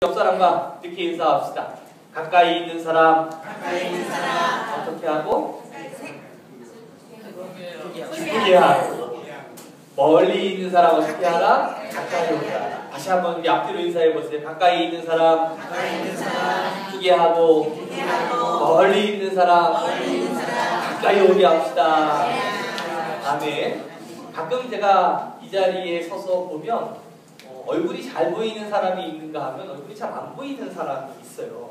옆 사람과 이렇게 인사합시다. 가까이 있는 사람, 어떻게 하고? 기쁘게 하고. 멀리 있는 사람 어떻게 하라? 가까이 오라. 다시 한번 우리 앞뒤로 인사해 보세요. 가까이 있는 사람, 기쁘게 하고, 멀리 있는 사람, 가까이 오게 합시다. 아멘. 가끔 제가 이 자리에 서서 보면 얼굴이 잘 보이는 사람이 있는가 하면 얼굴이 잘 안 보이는 사람이 있어요.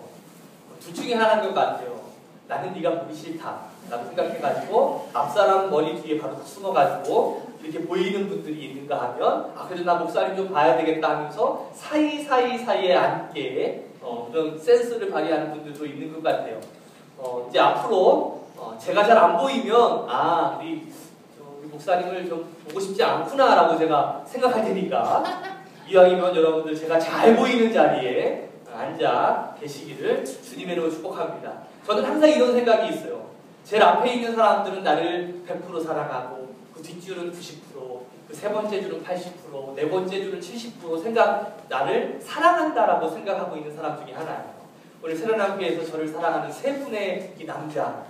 둘 중에 하나인 것 같아요. 나는 네가 보기 싫다 라고 생각해가지고 앞사람 머리 뒤에 바로 숨어가지고 이렇게 보이는 분들이 있는가 하면 그래도 나 목사님 좀 봐야 되겠다 하면서 사이에 앉게 그런 센스를 발휘하는 분들도 있는 것 같아요. 이제 앞으로 제가 잘 안 보이면 우리 목사님을 좀 보고 싶지 않구나 라고 제가 생각할 테니까 이왕이면 여러분들 제가 잘 보이는 자리에 앉아 계시기를 주님의 이름으로 축복합니다. 저는 항상 이런 생각이 있어요. 제일 앞에 있는 사람들은 나를 100% 사랑하고 그 뒷줄은 90%, 그 세 번째 줄은 80%, 네 번째 줄은 70% 나를 사랑한다라고 생각하고 있는 사람 중에 하나예요. 오늘 새로남교회에서 저를 사랑하는 세 분의 이 남자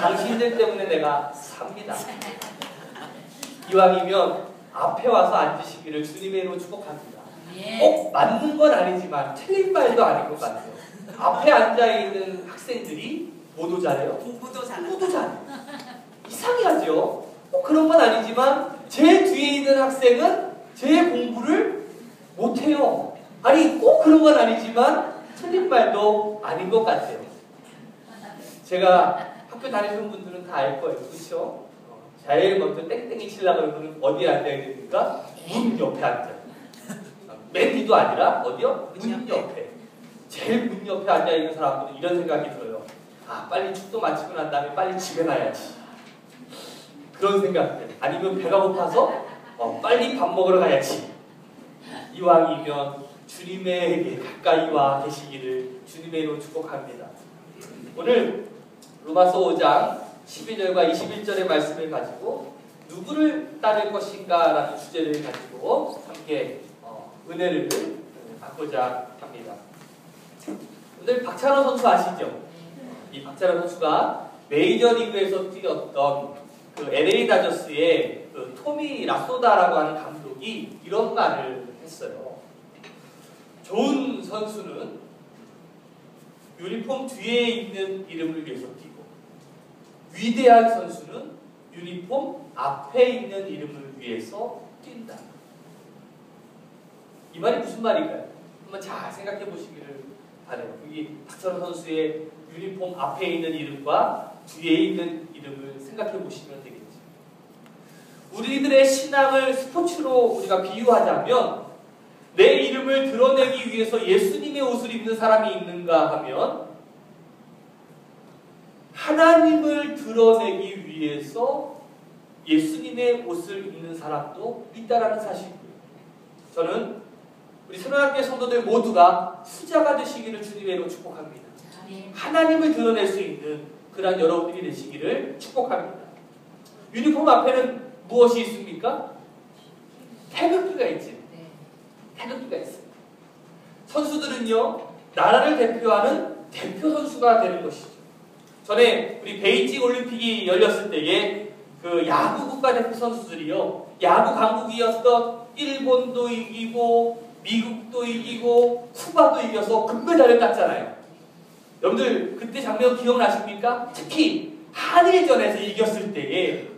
당신들 때문에 내가 삽니다. 이왕이면 앞에 와서 앉으시기를 주님의 이름으로 축복합니다. 꼭 맞는 건 아니지만 틀린 말도 아닌 것 같아요. 앞에 앉아있는 학생들이 뭐도 잘해요? 공부도 잘해요. 이상하죠? 꼭 그런 건 아니지만 제 뒤에 있는 학생은 제 공부를 못해요. 아니 꼭 그런 건 아니지만 틀린 말도 아닌 것 같아요. 제가 학교 다니시는 분들은 다 알 거예요. 그렇죠? 제일 먼저 땡땡이 치려고 그러면 어디에 앉아야 됩니까? 문 옆에 앉아요. 맨 뒤도 아니라 어디요? 문 옆에. 제일 문 옆에 앉아있는 사람들은 이런 생각이 들어요. 빨리 축도 마치고 난 다음에 빨리 집에 가야지. 그런 생각들. 아니면 배가 고파서 빨리 밥 먹으러 가야지. 이왕이면 주님에게 가까이 와 계시기를 주님의 이름으로 축복합니다. 오늘 로마서 5장 12절과 21절의 말씀을 가지고 누구를 따를 것인가 라는 주제를 가지고 함께 은혜를 받고자 합니다. 오늘 박찬호 선수 아시죠? 이 박찬호 선수가 메이저리그에서 뛰었던 그 LA 다저스의 그 토미 라소다라고 하는 감독이 이런 말을 했어요. 좋은 선수는 유니폼 뒤에 있는 이름을 위해서 뛰고 위대한 선수는 유니폼 앞에 있는 이름을 위해서 뛴다. 이 말이 무슨 말일까요? 한번 잘 생각해 보시기를 바라요. 여기 박찬호 선수의 유니폼 앞에 있는 이름과 뒤에 있는 이름을 생각해 보시면 되겠죠. 우리들의 신앙을 스포츠로 우리가 비유하자면 내 이름을 드러내기 위해서 예수님의 옷을 입는 사람이 있는가 하면 하나님을 드러내기 위해서 예수님의 옷을 입는 사람도 있다라는 사실이고요. 저는 우리 새로남교회 성도들 모두가 수자가 되시기를 주님의 이름으로 축복합니다. 하나님을 드러낼 수 있는 그러한 여러분들이 되시기를 축복합니다. 유니폼 앞에는 무엇이 있습니까? 태극기가 있지. 태극기가 있습니다. 선수들은요, 나라를 대표하는 대표 선수가 되는 것이죠. 전에 우리 베이징 올림픽이 열렸을 때에 그 야구 국가대표 선수들이요, 야구 강국이었던 일본도 이기고 미국도 이기고 쿠바도 이겨서 금메달을 땄잖아요. 여러분들 그때 장면 기억나십니까? 특히 한일전에서 이겼을 때에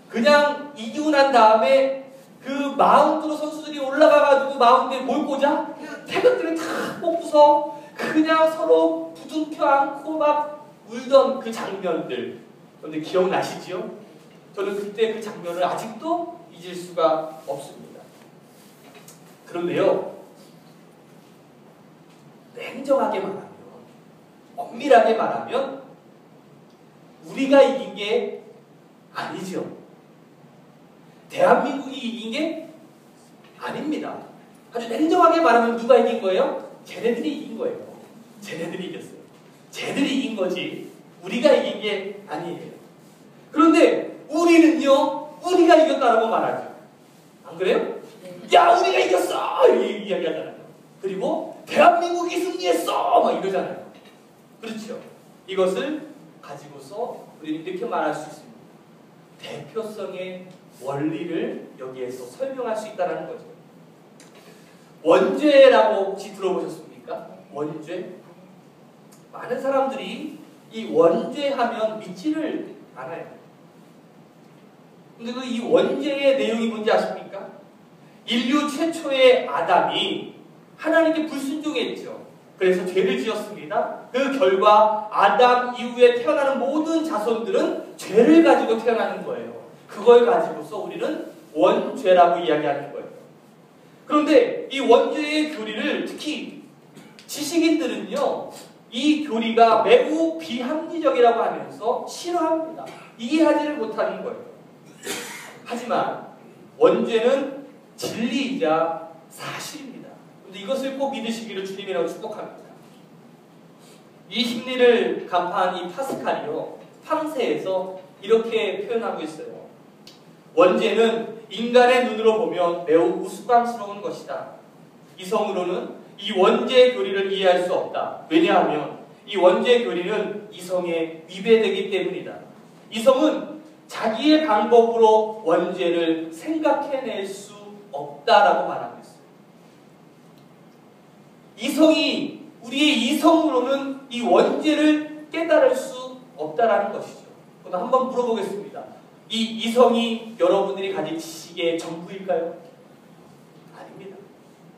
그냥 이기고 난 다음에 그 마운드로 선수들이 올라가가지고 마운드에 뭘 꽂아? 태극기를 탁 뽑고서 그냥 서로 부둥켜 안고 막 울던 그 장면들 여러분들 기억나시지요? 저는 그때 그 장면을 아직도 잊을 수가 없습니다. 그런데요, 냉정하게 말하면, 엄밀하게 말하면 우리가 이긴 게 아니죠. 대한민국이 이긴 게 아닙니다. 아주 냉정하게 말하면 누가 이긴 거예요? 쟤네들이 이긴 거예요. 쟤네들이 이겼어요. 쟤들이 이긴 거지 우리가 이긴 게 아니에요. 그런데 우리는요, 우리가 이겼다라고 말하죠. 안 그래요? 야, 우리가 이겼어! 이렇게 이야기하잖아요. 그리고 대한민국이 승리했어! 막 이러잖아요. 그렇죠? 이것을 가지고서 우리는 이렇게 말할 수 있습니다. 대표성의 원리를 여기에서 설명할 수 있다는 거죠. 원죄라고 혹시 들어보셨습니까? 원죄? 많은 사람들이 이 원죄하면 믿지를 않아요. 근데 그 이 원죄의 내용이 뭔지 아십니까? 인류 최초의 아담이 하나님께 불순종했죠. 그래서 죄를 지었습니다. 그 결과 아담 이후에 태어나는 모든 자손들은 죄를 가지고 태어나는 거예요. 그걸 가지고서 우리는 원죄라고 이야기하는 거예요. 그런데 이 원죄의 교리를 특히 지식인들은요, 이 교리가 매우 비합리적이라고 하면서 싫어합니다. 이해하지를 못하는 거예요. 하지만 원죄는 진리이자 사실입니다. 그런데 이것을 꼭 믿으시기를 주님이라고 축복합니다. 이 심리를 간파한 이 파스칼이요, 팡세에서 이렇게 표현하고 있어요. 원죄는 인간의 눈으로 보면 매우 우스꽝스러운 것이다. 이성으로는 이 원죄 교리를 이해할 수 없다. 왜냐하면 이 원죄 교리는 이성에 위배되기 때문이다. 이성은 자기의 방법으로 원죄를 생각해낼 수 없다라고 말하고 있어요. 이성이, 우리의 이성으로는 이 원죄를 깨달을 수 없다라는 것이죠. 그럼 한번 물어보겠습니다. 이 이성이 여러분들이 가진 지식의 전부일까요? 아닙니다.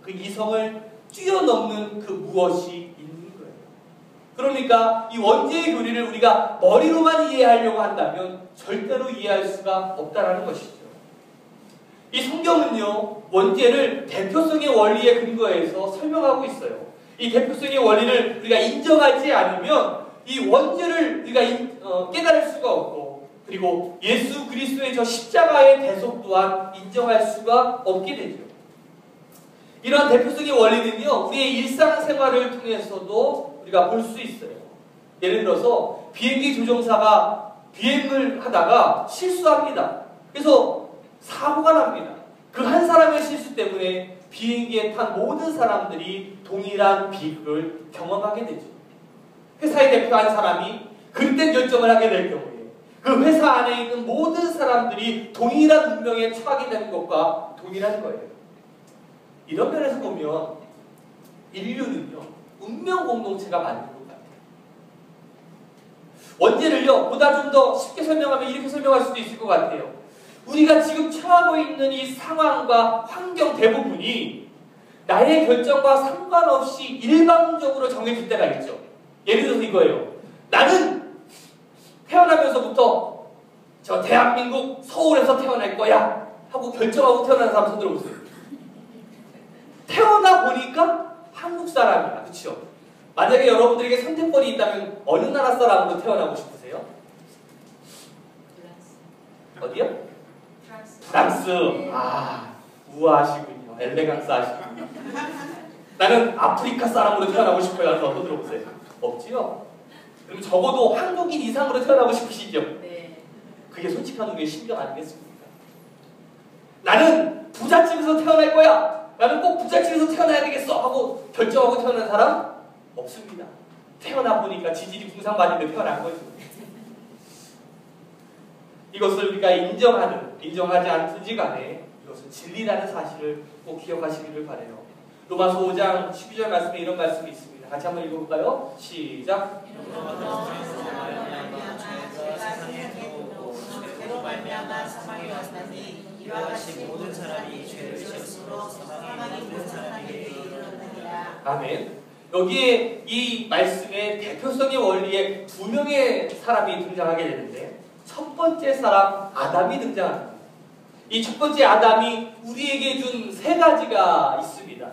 그 이성을 뛰어넘는 그 무엇이 있는 거예요. 그러니까 이 원죄의 교리를 우리가 머리로만 이해하려고 한다면 절대로 이해할 수가 없다는 것이죠. 이 성경은요, 원죄를 대표성의 원리에 근거해서 설명하고 있어요. 이 대표성의 원리를 우리가 인정하지 않으면 이 원죄를 우리가 깨달을 수가 없고, 그리고 예수 그리스도의 저 십자가의 대속 또한 인정할 수가 없게 되죠. 이러한 대표성의 원리는요, 우리의 일상생활을 통해서도 우리가 볼 수 있어요. 예를 들어서 비행기 조종사가 비행을 하다가 실수합니다. 그래서 사고가 납니다. 그 한 사람의 실수 때문에 비행기에 탄 모든 사람들이 동일한 비극을 경험하게 되죠. 회사에 대표한 사람이 그때 결정을 하게 될 경우에 그 회사 안에 있는 모든 사람들이 동일한 운명에 처하게 되는 것과 동일한 거예요. 이런 면에서 보면 인류는요, 운명 공동체가 맞는 것 같아요. 원죄를요, 보다 좀 더 쉽게 설명하면 이렇게 설명할 수도 있을 것 같아요. 우리가 지금 처하고 있는 이 상황과 환경 대부분이 나의 결정과 상관없이 일방적으로 정해질 때가 있죠. 예를 들어서 이거예요. 나는 태어나면서부터 저 대한민국 서울에서 태어날 거야 하고 결정하고 태어난 사람 손 들어보세요. 태어나 보니까 한국 사람이야. 그렇죠? 만약에 여러분들에게 선택권이 있다면 어느 나라 사람으로 태어나고 싶으세요? 어디요? 프랑스. 아, 우아하시군요. 엘레강스 하시군요. 나는 아프리카 사람으로 태어나고 싶어요. 하는 손 들어보세요. 없지요? 그럼 적어도 한국인 이상으로 태어나고 싶으시죠? 네. 그게 솔직한 우리의 심정 아니겠습니까? 나는 부잣집에서 태어날 거야. 나는 꼭 부잣집에서 태어나야 되겠어 하고 결정하고 태어난 사람 없습니다. 태어나 보니까 지질이 궁상맞은데 태어난 거죠. 이것을 우리가 인정하든 인정하지 않든지 간에 이것은 진리라는 사실을 꼭 기억하시기를 바라요. 로마서 5장 12절 말씀에 이런 말씀이 있습니다. 같이 한번 읽어볼까요? 시작. 아멘. 여기에 이 말씀의 대표성의 원리에 두 명의 사람이 등장하게 되는데, 첫 번째 사람 아담이 등장합니다. 이 첫 번째 아담이 우리에게 준 세 가지가 있습니다.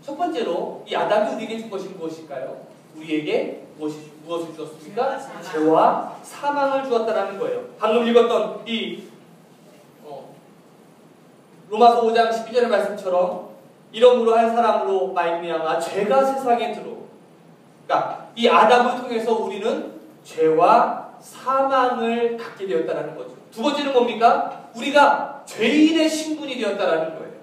첫 번째로 이 아담이 우리에게 준 것이 무엇일까요? 우리에게 무엇을 주었습니까? 죄와 사망을 주었다는 거예요. 방금 읽었던 이 로마서 5장 12절의 말씀처럼 이러므로 한 사람으로 말미암아 죄가 세상에 그러니까 이 아담을 통해서 우리는 죄와 사망을 갖게 되었다는 거죠. 두 번째는 뭡니까? 우리가 죄인의 신분이 되었다는 거예요.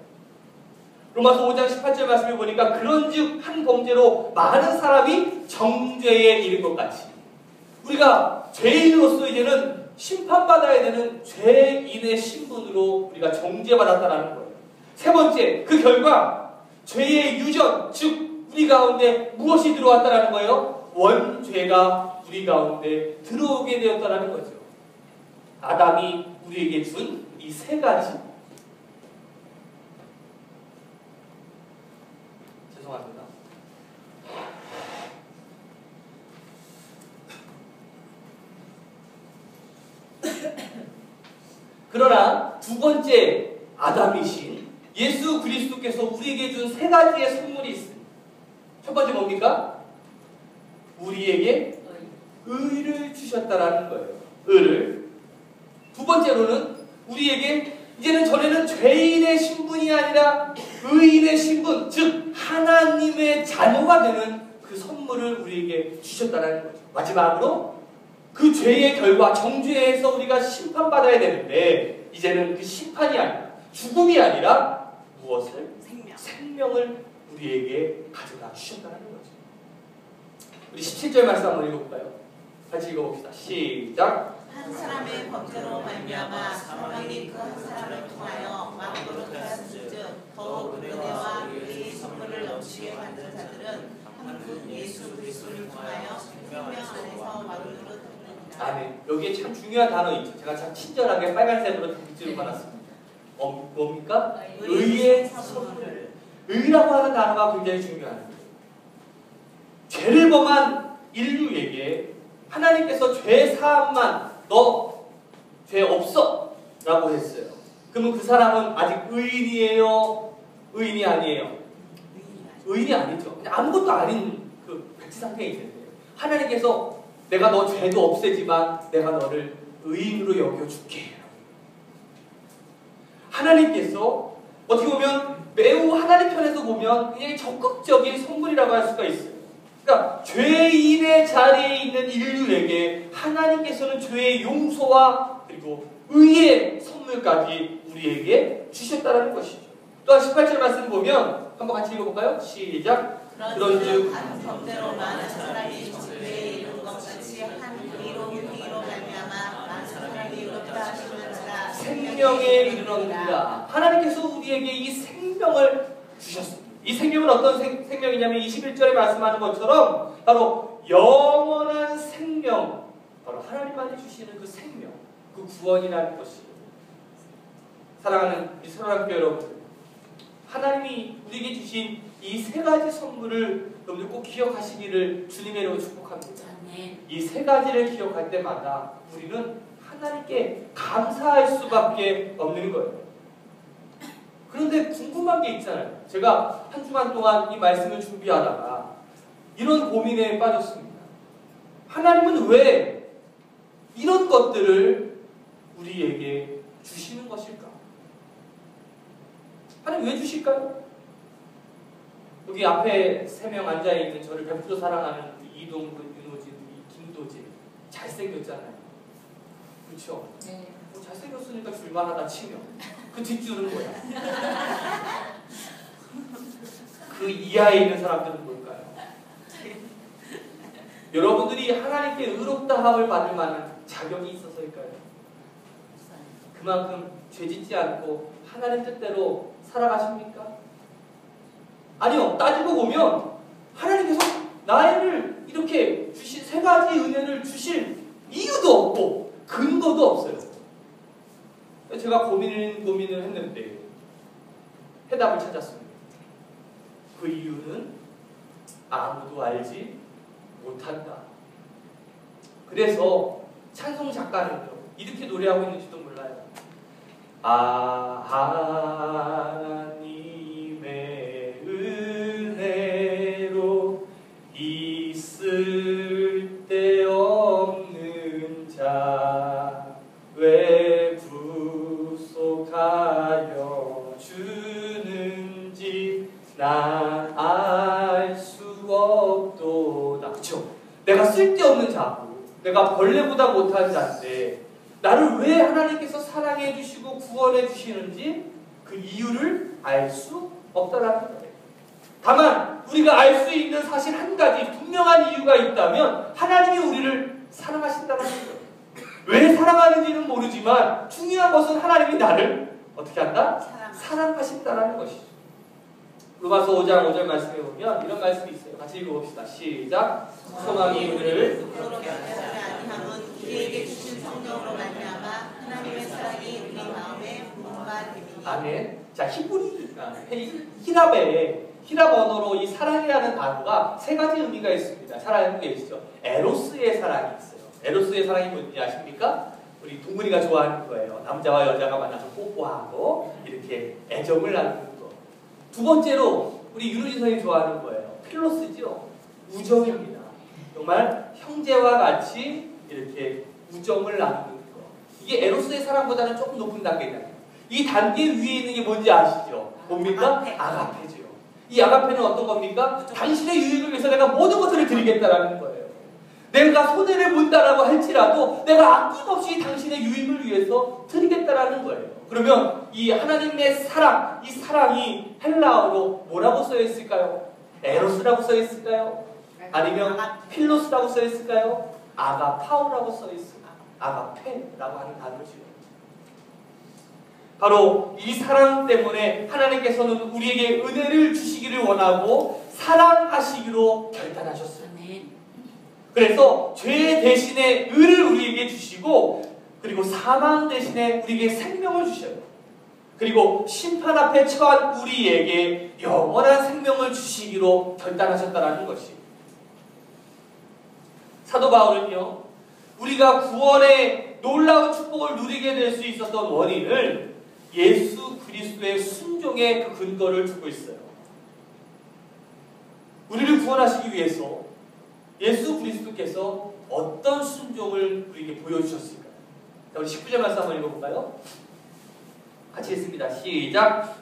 로마서 5장 18절 말씀을 보니까 그런즉 한 범죄로 많은 사람이 정죄에 이른 것 같이 우리가 죄인으로서 이제는 심판받아야 되는 죄인의 신분으로 우리가 정죄받았다는 거예요. 세 번째, 그 결과 죄의 유전, 즉 우리 가운데 무엇이 들어왔다는 거예요? 원죄가 우리 가운데 들어오게 되었다는 거죠. 아담이 우리에게 준 이 세 가지. 죄송합니다. 그러나 두 번째 아담이신 예수 그리스도께서 우리에게 준 세 가지의 선물이 있습니다. 첫 번째 뭡니까? 우리에게 의를 주셨다라는 거예요. 의를. 두 번째로는 우리에게 이제는 전에는 죄인의 신분이 아니라 의인의 신분, 즉 하나님의 자녀가 되는 그 선물을 우리에게 주셨다는 거죠. 마지막으로 그 죄의 결과 정죄에서 우리가 심판받아야 되는데 이제는 그 심판이 아니라 죽음이 아니라 무엇을? 생명을 우리에게 가져다 주셨다는 거죠. 우리 17절 말씀 한번 읽어볼까요? 같이 읽어봅시다. 시작. 한 사람의 범죄로 말미암아 사망이 그 한 사람을 통하여 만국으로 들어갔은즉 더욱 은혜와 의의 선물을 넘치게 만든 자들은 한 예수 그리스도를 통하여 생명 안에서 만국으로 들어갑니다. 아멘. 여기에 참 중요한 단어 있죠. 제가 참 친절하게 빨간색으로 빗줄을 받았습니다. 뭡니까? 의의 선물. 의라고 하는 단어가 굉장히 중요합니다. 죄를 범한 인류에게 하나님께서 죄 사함만 너 죄 없어 라고 했어요. 그러면 그 사람은 아직 의인이에요? 의인이 아니에요? 의인이 아니죠. 그냥 아무것도 아닌 그 백지 상태에 있는데 하나님께서 내가 너 죄도 없애지만 내가 너를 의인으로 여겨줄게. 하나님께서 어떻게 보면 매우 하나님 편에서 보면 굉장히 적극적인 선물이라고 할 수가 있어요. 그러니까 죄인의 자리에 있는 인류에게 하나님께서는 죄의 용서와 그리고 의의 선물까지 우리에게 주셨다는 것이죠. 또한 18절 말씀 보면 한번 같이 읽어볼까요? 시작. 그런즉 한 범죄로 많은 사람이 정죄에 이른 것 같이 한 의로 말미암아 많은 사람이 의롭다 하시는 자라 생명에 이르렀느니라. 하나님께서 우리에게 이 생명을 주셨습니다. 이 생명은 어떤 생명이냐면 21절에 말씀하는 것처럼 바로 영원한 생명, 바로 하나님만이 주시는 그 생명, 그 구원이라는 것이에요. 사랑하는 우리 사랑하는 여러분, 하나님이 우리에게 주신 이 세 가지 선물을 여러분들 꼭 기억하시기를 주님의 이름으로 축복합니다. 이 세 가지를 기억할 때마다 우리는 하나님께 감사할 수밖에 없는 거예요. 그런데 궁금한 게 있잖아요. 제가 한 주간 동안 이 말씀을 준비하다가 이런 고민에 빠졌습니다. 하나님은 왜 이런 것들을 우리에게 주시는 것일까? 하나님 왜 주실까요? 여기 앞에 3명 앉아있는 저를 100% 사랑하는 이동근, 윤호진, 김도진 잘생겼잖아요. 그렇죠? 네. 뭐 잘생겼으니까 줄만하다 치면 그 뒷줄은 뭐야? 그 이하에 있는 사람들은 뭘까요? 여러분들이 하나님께 의롭다함을 받을 만한 자격이 있어서일까요? 그만큼 죄짓지 않고 하나님 뜻대로 살아가십니까? 아니요. 따지고 보면 하나님께서 나를 이렇게 주신 세 가지 은혜를 주실 이유도 없고 근거도 없어요. 제가 고민을 했는데 해답을 찾았습니다. 그 이유는 아무도 알지 못한다. 그래서 찬송 작가는요 이렇게 노래하고 있는지도 몰라요. 하나님의 은혜로 있을 데 없는 자 왜 구속하여 주는지 난 알 수 없도다. 그렇죠? 내가 쓸데없는 자고 내가 벌레보다 못한 자인데 나를 왜 하나님께서 사랑해 주시고 구원해 주시는지 그 이유를 알 수 없다라는 거예요. 다만 우리가 알 수 있는 사실 한 가지 분명한 이유가 있다면 하나님이 우리를 사랑하신다는 거예요. 왜 사랑하는지는 모르지만 중요한 것은 하나님이 나를 어떻게 한다? 사랑하신다는 것이죠. 로마서 5장 5절 말씀에 보면 이런 말씀이 있어요. 같이 읽어봅시다. 시작. 소망이 우리를 그렇게 하지 아니함은 우리에게 주신 성령으로 말미암아 하나님의 사랑이 우리 마음에 부음과 됨이니. 아멘. 자, 히랍 언어로 이 사랑이라는 단어가 세 가지 의미가 있습니다. 잘 알고 계시죠? 에로스의 사랑이 있어요. 에로스의 사랑이 뭔지 아십니까? 우리 동물이가 좋아하는 거예요. 남자와 여자가 만나서 뽀뽀하고 이렇게 애정을 나누는 거. 두 번째로 우리 윤우진선이 좋아하는 거예요. 필로스죠. 우정입니다. 정말 형제와 같이 이렇게 우정을 나누는 거. 이게 에로스의 사랑보다는 조금 높은 단계잖아요. 이 단계 위에 있는 게 뭔지 아시죠? 뭡니까? 아가페죠. 이 아가페는 어떤 겁니까? 당신의 유익을 위해서 내가 모든 것을 드리겠다라는 거예요. 내가 손해를 본다라고 할지라도 내가 아낌없이 당신의 유익을 위해서 드리겠다라는 거예요. 그러면 이 하나님의 사랑, 이 사랑이 헬라어로 뭐라고 써 있을까요? 에로스라고 써 있을까요? 아니면 필로스라고 써 있을까요? 아가파우라고 써 있을까요? 아가페라고 하는 단어죠. 바로 이 사랑 때문에 하나님께서는 우리에게 은혜를 주시기를 원하고 사랑하시기로 결단하셨어요. 그래서 죄 대신에 의를 우리에게 주시고 그리고 사망 대신에 우리에게 생명을 주셔요. 그리고 심판 앞에 처한 우리에게 영원한 생명을 주시기로 결단하셨다는 것이. 사도 바울은요, 우리가 구원의 놀라운 축복을 누리게 될 수 있었던 원인을 예수 그리스도의 순종의 그 근거를 두고 있어요. 우리를 구원하시기 위해서 예수 그리스도께서 어떤 순종을 우리에게 보여주셨을까요? 자, 우리 19절 말씀 한번 읽어볼까요? 같이 읽습니다. 시작.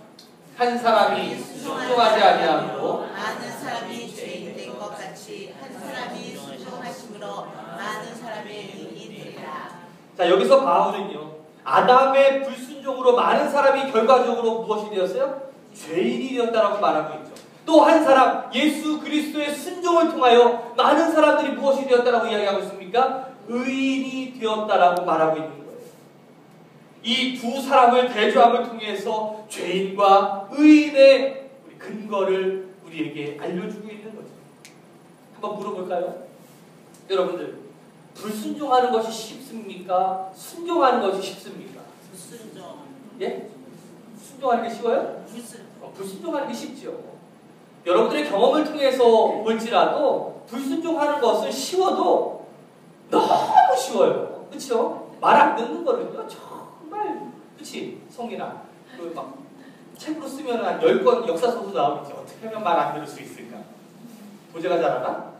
한 사람이 순종하지 아니하므로 많은 사람이 죄인 된 것 같이 한 사람이 순종하심으로 많은 사람의 의인이 되리라. 자, 여기서 바울은요, 아담의 불순종으로 많은 사람이 결과적으로 무엇이 되었어요? 죄인이 되었다라고 말하고 있죠. 또 한 사람, 예수 그리스도의 순종을 통하여 많은 사람들이 무엇이 되었다라고 이야기하고 있습니까? 의인이 되었다라고 말하고 있는 거예요. 이 두 사람을 대조함을 통해서 죄인과 의인의 근거를 우리에게 알려주고 있는 거죠. 한번 물어볼까요? 여러분들, 불순종하는 것이 쉽습니까? 순종하는 것이 쉽습니까? 불순종. 예? 순종하는 게 쉬워요? 불순종. 불순종하는 게 쉽죠. 여러분들의 경험을 통해서 볼지라도 불순종하는 것은 쉬워도 너무 쉬워요. 그렇죠? 말 안 듣는 거는요, 정말, 그치? 성이나 그 막 책으로 쓰면 한 10권 역사서도 나오겠지. 어떻게 하면 말 안 들을 수 있을까? 도제가 잘하나?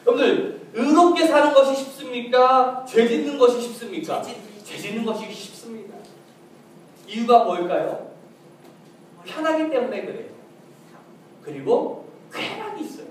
여러분들, 의롭게 사는 것이 쉽습니까? 죄 짓는 것이 쉽습니까? 죄 짓는 것이 쉽습니다. 이유가 뭘까요? 편하기 때문에 그래요. 그리고 쾌락이 있어요.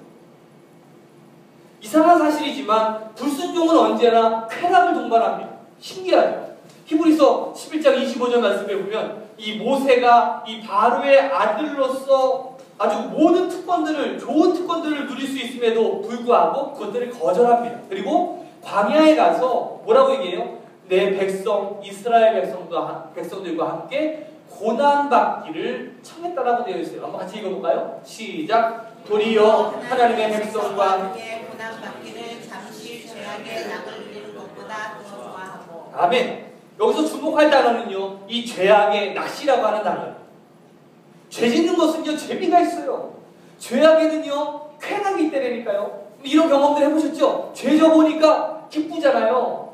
이상한 사실이지만 불순종은 언제나 쾌락을 동반합니다. 신기하죠? 히브리서 11장 25절 말씀에 보면 이 모세가 이 바로의 아들로서 아주 모든 특권들을, 좋은 특권들을 누릴 수 있음에도 불구하고 그것들을 거절합니다. 그리고 광야에 가서 뭐라고 얘기해요? 내 백성, 이스라엘 백성들과 함께 고난받기를 청했다라고 되어 있어요. 한번 같이 읽어볼까요? 시작. 도리어 하나님의 백성과 함께 고난받기를 잠시 죄악의 낙을 누리는 것보다 더 좋아하고. 아멘. 여기서 주목할 단어는요, 이 죄악의 낫이라고 하는 단어예요. 죄 짓는 것은요, 재미가 있어요. 죄악에는요, 쾌락이 있다니까요. 이런 경험들 해보셨죠? 죄 져보니까 기쁘잖아요.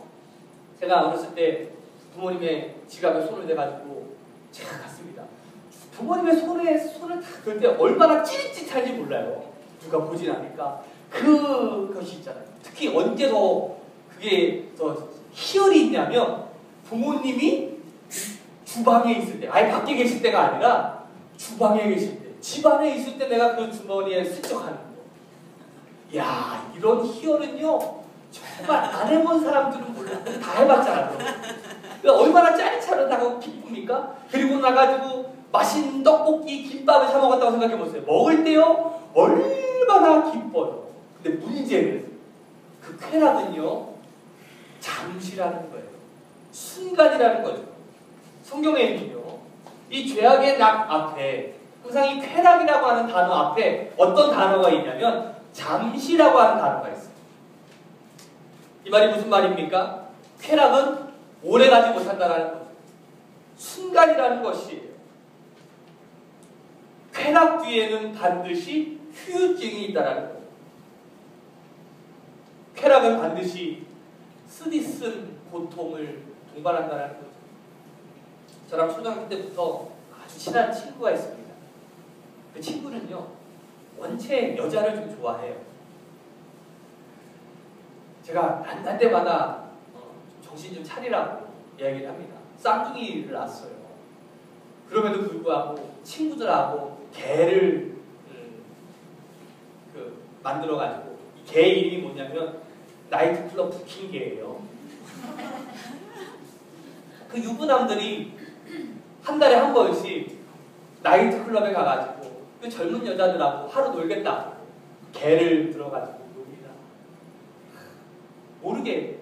제가 어렸을 때 부모님의 지갑에 손을 대가지고 제가 갔습니다. 부모님의 손을 딱 들 때 얼마나 찌릿찌릿한지 몰라요. 누가 보진 않으니까. 그것이 있잖아요. 특히 언제 그게 더 희열이 있냐면 부모님이 주방에 있을 때, 아예 밖에 계실 때가 아니라 주방에 계실 때, 집안에 있을 때 내가 그 주머니에 슬쩍 하는 거. 야, 이런 희열은요, 정말 안 해본 사람들은 몰라. 다 해봤잖아요. 얼마나 짜릿하다고 기쁩니까? 그리고 나가지고 맛있는 떡볶이, 김밥을 사 먹었다고 생각해 보세요. 먹을 때요 얼마나 기뻐요. 근데 문제는 그 쾌락은요 잠시라는 거예요. 순간이라는 거죠. 성경에는요 이 죄악의 낙 앞에 항상 이 쾌락이라고 하는 단어 앞에 어떤 단어가 있냐면 잠시라고 하는 단어가 있어요. 이 말이 무슨 말입니까? 쾌락은 오래가지 못한다는 거죠. 순간이라는 것이에요. 쾌락 뒤에는 반드시 후유증이 있다는 거예요. 쾌락은 반드시 쓰디쓴 고통을 동반한다는 거죠. 저랑 초등학교 때부터 아주 친한 친구가 있습니다. 그 친구는요 원체 여자를 좀 좋아해요. 제가 만날 때마다 정신 좀 차리라고 이야기를 합니다. 쌍둥이를 낳았어요. 그럼에도 불구하고 친구들하고 개를 만들어가지고 이 개 이름이 뭐냐면 나이트클럽 부킹개예요. 그 유부남들이 한 달에 한 번씩 나이트클럽에 가가지고 그 젊은 여자들하고 하루 놀겠다 개를 들어가지고 놉니다. 모르게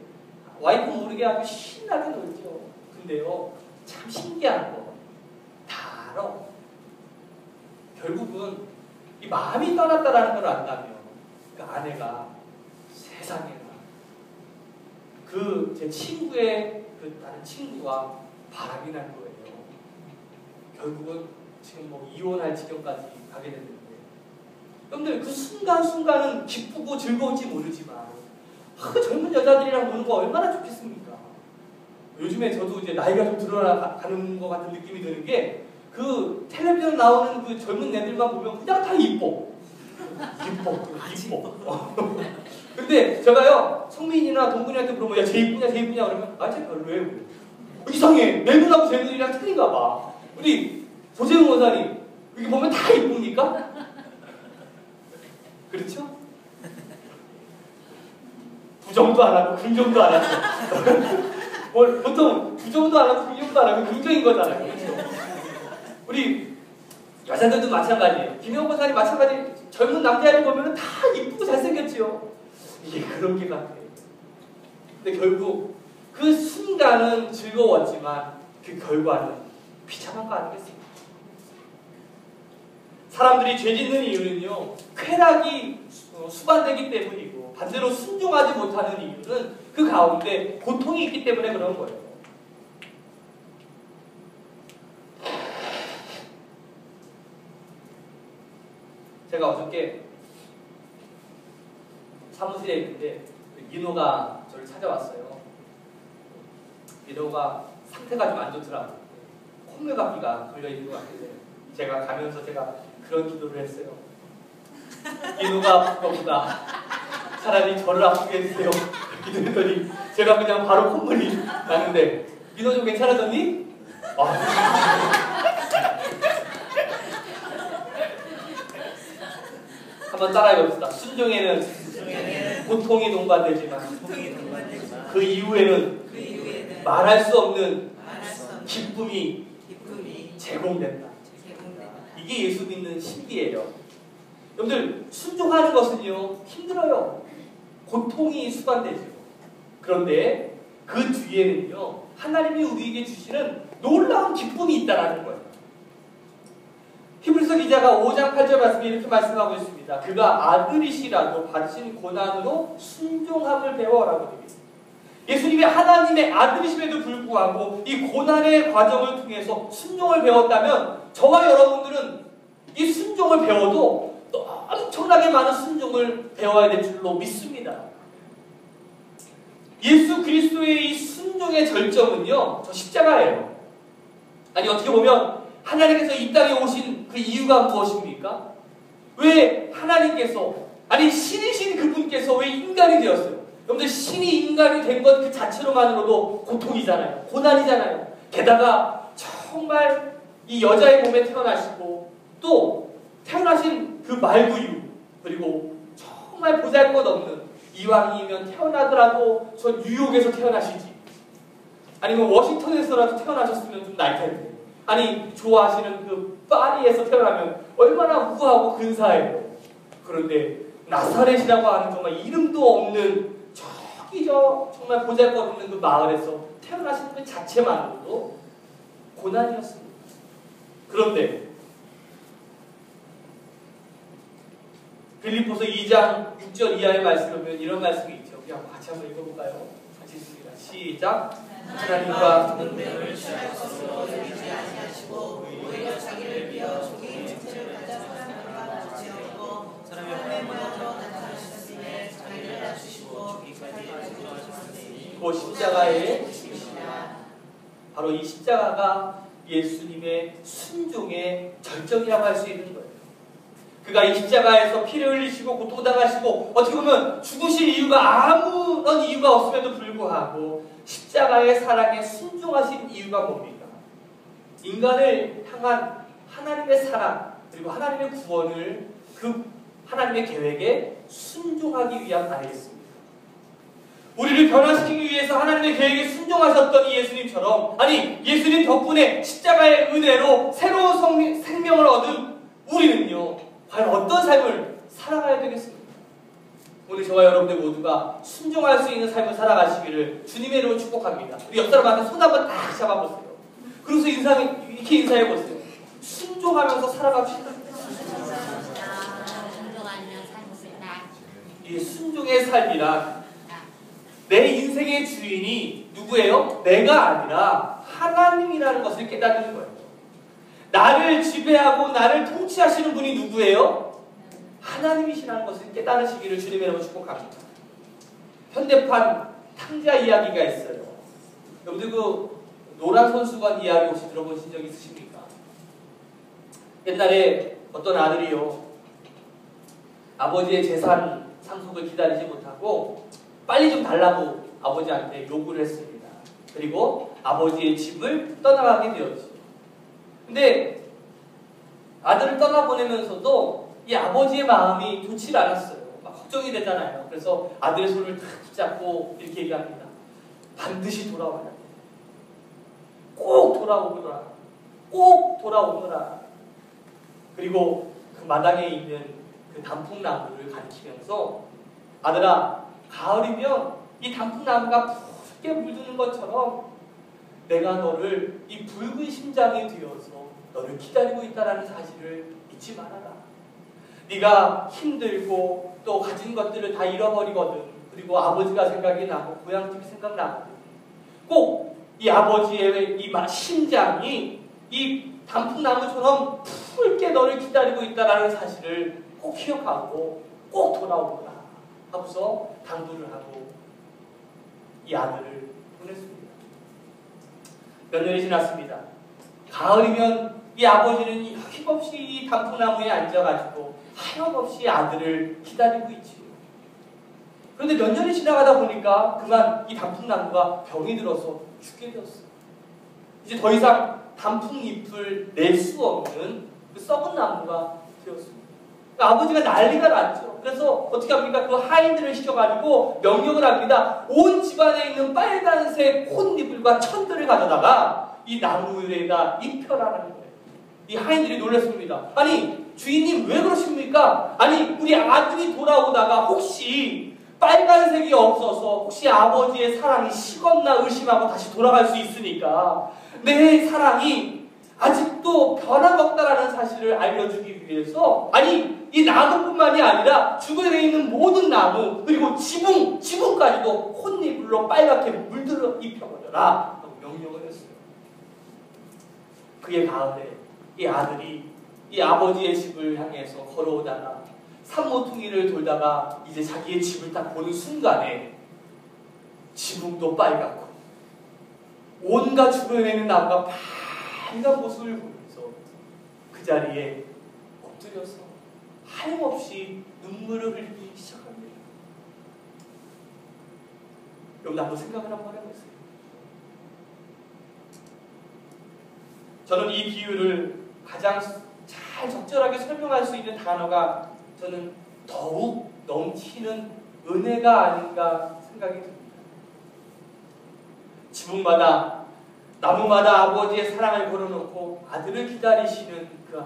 와이프 모르게 아주 신나게 놀죠. 근데요 참 신기한 거 다 알아. 결국은 이 마음이 떠났다라는 걸 안다면 그 아내가 세상에나 그 제 친구의 그 다른 친구와 바람이 난 거예요. 결국은 지금 뭐 이혼할 지경까지 가게 됐는데, 여러분들 그 순간순간은 기쁘고 즐거울지 모르지만 그 젊은 여자들이랑 노는 거 얼마나 좋겠습니까? 요즘에 저도 이제 나이가 좀 들어가는 것 같은 느낌이 드는 게 그 텔레비전 나오는 그 젊은 애들만 보면 그냥 다 이뻐. 근데 제가요 성민이나 동근이한테 물어보면 쟤 이쁘냐 그러면 쟤 별로예요. 이상해. 내 눈하고 쟤 눈이랑 틀린가 봐. 우리 조재훈 원사님 여기 보면 다 이쁩니까? 그렇죠? 부정도 안 하고 긍정도 안 하고 보통 부정도 안 하고 긍정도 안 하고 긍정인 거잖아요. 그렇죠? 우리 여자들도 마찬가지예요. 김영호 원사님 마찬가지. 젊은 남자애를 보면 다 이쁘고 잘생겼지요. 이게 그런 게 같아요. 근데 결국 그 순간은 즐거웠지만 그 결과는 비참한 거 아니겠습니까? 사람들이 죄 짓는 이유는요 쾌락이 수반되기 때문이고 반대로 순종하지 못하는 이유는 그 가운데 고통이 있기 때문에 그런 거예요. 제가 어저께 사무실에 있는데 민호가 저를 찾아왔어요. 민호가 상태가 좀 안 좋더라고요. 콧물감기가 걸려있는 것 같은데 제가 가면서 제가 그런 기도를 했어요. 민호가 아픈 것보다 차라리 저를 아프게 해주세요. 기도했더니 제가 그냥 바로 콧물이 나는데 민호 좀 괜찮아졌니? 한번 따라해봅시다. 순종에는 고통이 동반되지만 그 이후에는 말할 수 없는 기쁨이 제공된다. 이게 예수 믿는 신비예요. 여러분들 순종하는 것은요 힘들어요. 고통이 수반되죠. 그런데 그 뒤에는요 하나님이 우리에게 주시는 놀라운 기쁨이 있다는 거예요. 히브리서 기자가 5장 8절 말씀에 이렇게 말씀하고 있습니다. 그가 아들이시라도 받으신 고난으로 순종함을 배워라고 됩니다. 예수님이 하나님의 아들이심에도 불구하고 이 고난의 과정을 통해서 순종을 배웠다면 저와 여러분들은 이 순종을 배워도 엄청나게 많은 순종을 배워야 될 줄로 믿습니다. 예수 그리스도의 이 순종의 절정은요 저 십자가예요. 아니 어떻게 보면 하나님께서 이 땅에 오신 그 이유가 무엇입니까? 왜 하나님께서 아니 신이신 그분께서 왜 인간이 되었어요? 여러분들 신이 인간이 된 것 그 자체로만으로도 고통이잖아요. 고난이잖아요. 게다가 정말 이 여자의 몸에 태어나시고 또 태어나신 그 말구유 그리고 정말 보잘것없는 이왕이면 태어나더라도 저 뉴욕에서 태어나시지 아니면 워싱턴에서라도 태어나셨으면 좀 나을 텐데 아니 좋아하시는 그 파리에서 태어나면 얼마나 우아하고 근사해요. 그런데 나사렛이라고 하는 정말 이름도 없는 저기저 정말 보잘것없는 그 마을에서 태어나신 그 자체만으로도 고난이었습니다. 그런데 빌립보서 2장 6절 이하의 말씀을 보면 이런 말씀이 있죠. 우리 같이 한번 읽어볼까요? 같이 읽습니다. 시작. 하나님과 능력을 취할 것으로 여기지 아니하시고 오히려 자기를 비어 종의 형체를 가진 사람과 지었고 사람의 모양으로 나타나셨으니 자기를 낮추시고 주기까지 인정하셨으니 그 십자가의 바로 이 십자가가 예수님의 순종의 절정이라고 할 수 있는 거예요. 그가 이 십자가에서 피를 흘리시고 고통당하시고 어떻게 보면 죽으실 이유가 아무런 이유가 없음에도 불구하고 십자가의 사랑에 순종하신 이유가 뭡니까? 인간을 향한 하나님의 사랑 그리고 하나님의 구원을 그 하나님의 계획에 순종하기 위함 아니겠습니까? 우리를 변화시키기 위해서 하나님의 계획에 순종하셨던 이 예수님처럼 아니 예수님 덕분에 십자가의 은혜로 새로운 생명을 얻은 우리는요 과연 어떤 삶을 살아가야 되겠습니까? 오늘 저와 여러분들 모두가 순종할 수 있는 삶을 살아가시기를 주님의 이름으로 축복합니다. 우리 옆 사람한테 손 한번 딱 잡아보세요. 그러면서 이렇게 인사해보세요. 순종하면서 살아갑시다. 이 순종의 삶이란 내 인생의 주인이 누구예요? 내가 아니라 하나님이라는 것을 깨닫는 거예요. 나를 지배하고 나를 통치하시는 분이 누구예요? 하나님이시라는 것을 깨달으시기를 주님의 이름으로 축복합니다. 현대판 탕자 이야기가 있어요. 여러분들 그 노란 손수건 이야기 혹시 들어보신 적 있으십니까? 옛날에 어떤 아들이요 아버지의 재산 상속을 기다리지 못하고 빨리 좀 달라고 아버지한테 요구를 했습니다. 그리고 아버지의 집을 떠나가게 되었죠. 근데 아들을 떠나보내면서도 이 아버지의 마음이 좋지 않았어요. 막 걱정이 되잖아요. 그래서 아들의 손을 탁 붙잡고 이렇게 얘기합니다. 반드시 돌아와야 돼. 꼭 돌아오거라. 꼭 돌아오거라. 그리고 그 마당에 있는 그 단풍나무를 가리키면서 아들아, 가을이면 이 단풍나무가 붉게 물드는 것처럼 내가 너를 이 붉은 심장이 되어서 너를 기다리고 있다는 사실을 잊지 말아라. 네가 힘들고 또 가진 것들을 다 잃어버리거든. 그리고 아버지가 생각이 나고 고향집이 생각나거든. 꼭 이 아버지의 이 심장이 이 단풍나무처럼 붉게 너를 기다리고 있다는 사실을 꼭 기억하고 꼭 돌아오거라 하고서 당부를 하고 이 아들을 보냈습니다. 몇 년이 지났습니다. 가을이면 이 아버지는 힘없이 이 단풍나무에 앉아가지고 하염없이 아들을 기다리고 있지요. 그런데 몇 년이 지나가다 보니까 그만 이 단풍나무가 병이 들어서 죽게 되었어요. 이제 더 이상 단풍잎을 낼 수 없는 그 썩은 나무가 되었습니다. 아버지가 난리가 났죠. 그래서 어떻게 합니까? 그 하인들을 시켜가지고 명령을 합니다. 온 집안에 있는 빨간색 콧잎과 천들을 가져다가 이 나무에다 입혀라는 거예요. 이 하인들이 놀랐습니다. 아니 주인님 왜 그러십니까? 아니 우리 아들이 돌아오다가 혹시 빨간색이 없어서 혹시 아버지의 사랑이 식었나 의심하고 다시 돌아갈 수 있으니까 내 사랑이 아직도 변함없다라는 사실을 알려주기 위해서 아니 이 나무뿐만이 아니라 주변에 있는 모든 나무 그리고 지붕까지도 콧잎으로 빨갛게 물들어 입혀버려라 하고 명령을 했어요. 그의 가을에 이 아들이 이 아버지의 집을 향해서 걸어오다가 산모퉁이를 돌다가 이제 자기의 집을 딱 보는 순간에 지붕도 빨갛고 온갖 주변에 있는 나무가 빨간 모습을 보면서 그 자리에 엎드려서 하염없이 눈물을 흘리기 시작합니다. 여러분 한번 생각을 한번 해보세요. 저는 이 비유를 가장 잘 적절하게 설명할 수 있는 단어가 저는 더욱 넘치는 은혜가 아닌가 생각이 듭니다. 지붕마다 나무마다 아버지의 사랑을 걸어놓고 아들을 기다리시는 그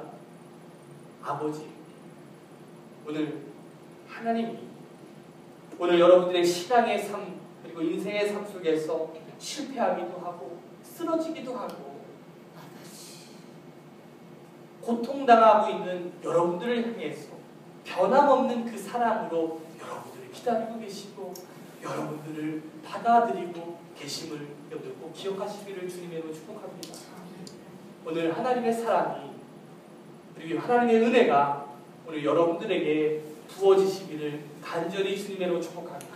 아버지. 오늘 하나님이 오늘 여러분들의 신앙의 삶 그리고 인생의 삶 속에서 실패하기도 하고 쓰러지기도 하고 고통당하고 있는 여러분들을 향해서 변함없는 그 사랑으로 여러분들을 기다리고 계시고 여러분들을 받아들이고 계심을 꼭 기억하시기를 주님으로 축복합니다. 오늘 하나님의 사랑이 그리고 하나님의 은혜가 오늘 여러분들에게 부어지시기를 간절히 주님으로 축복합니다.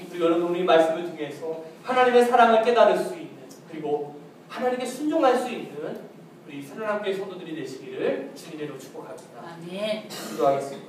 그리고 여러분 우리 말씀을 통해서 하나님의 사랑을 깨달을 수 있는 그리고 하나님께 순종할 수 있는 우리 사랑함교회 성도들이 되시기를 주님으로 축복합니다. 아멘. 기도하겠습니다.